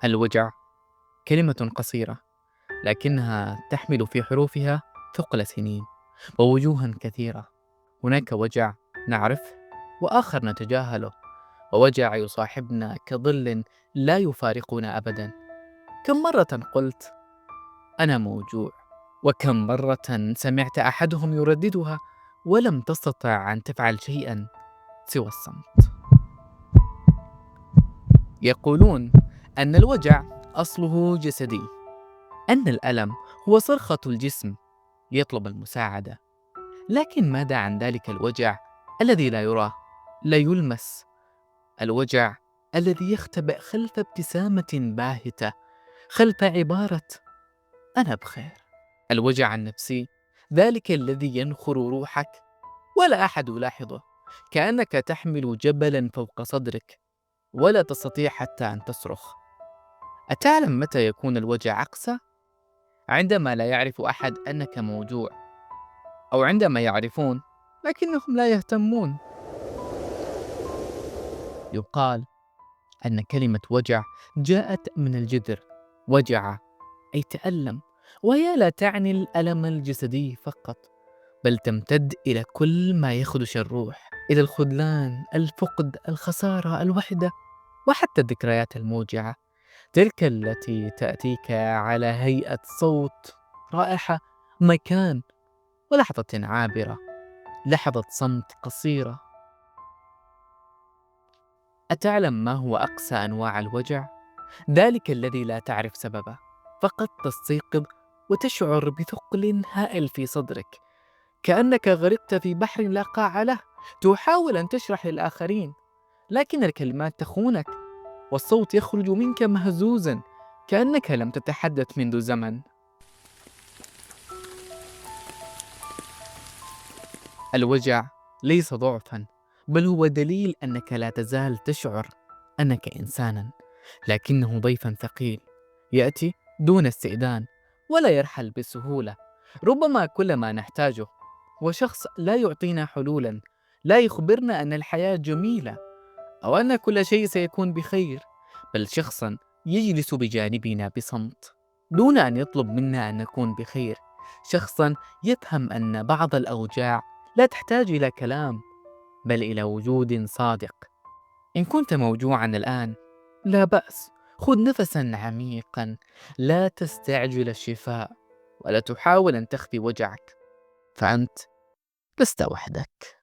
الوجع كلمة قصيرة، لكنها تحمل في حروفها ثقل سنين ووجوها كثيرة. هناك وجع نعرفه وآخر نتجاهله، ووجع يصاحبنا كظل لا يفارقنا أبدا. كم مرة قلت أنا موجوع، وكم مرة سمعت أحدهم يرددها ولم تستطع أن تفعل شيئا سوى الصمت. يقولون أن الوجع أصله جسدي، أن الألم هو صرخة الجسم يطلب المساعدة. لكن ماذا عن ذلك الوجع الذي لا يرى، لا يلمس؟ الوجع الذي يختبئ خلف ابتسامة باهتة، خلف عبارة أنا بخير. الوجع النفسي ذلك الذي ينخر روحك ولا أحد يلاحظه، كأنك تحمل جبلا فوق صدرك ولا تستطيع حتى أن تصرخ. أتعلم متى يكون الوجع أقسى؟ عندما لا يعرف أحد أنك موجوع، أو عندما يعرفون لكنهم لا يهتمون. يقال أن كلمة وجع جاءت من الجذر، وجع أي تألم، وهي لا تعني الألم الجسدي فقط، بل تمتد إلى كل ما يخدش الروح، إلى الخذلان، الفقد، الخسارة، الوحدة، وحتى الذكريات الموجعة، تلك التي تأتيك على هيئة صوت، رائحة، مكان، ولحظة عابرة، لحظة صمت قصيرة. أتعلم ما هو أقسى أنواع الوجع؟ ذلك الذي لا تعرف سببه، فقط تستيقظ وتشعر بثقل هائل في صدرك، كأنك غرقت في بحر لا قاع له. تحاول أن تشرح للآخرين، لكن الكلمات تخونك، والصوت يخرج منك مهزوزا، كأنك لم تتحدث منذ زمن. الوجع ليس ضعفا، بل هو دليل أنك لا تزال تشعر أنك إنسانا، لكنه ضيف ثقيل يأتي دون استئذان ولا يرحل بسهولة. ربما كل ما نحتاجه هو شخص لا يعطينا حلولا، لا يخبرنا أن الحياة جميلة أو أن كل شيء سيكون بخير، بل شخصا يجلس بجانبنا بصمت دون أن يطلب منا أن نكون بخير، شخصا يفهم أن بعض الأوجاع لا تحتاج إلى كلام، بل إلى وجود صادق. إن كنت موجوعا الآن لا بأس، خذ نفسا عميقا، لا تستعجل الشفاء ولا تحاول أن تخفي وجعك، فأنت لست وحدك.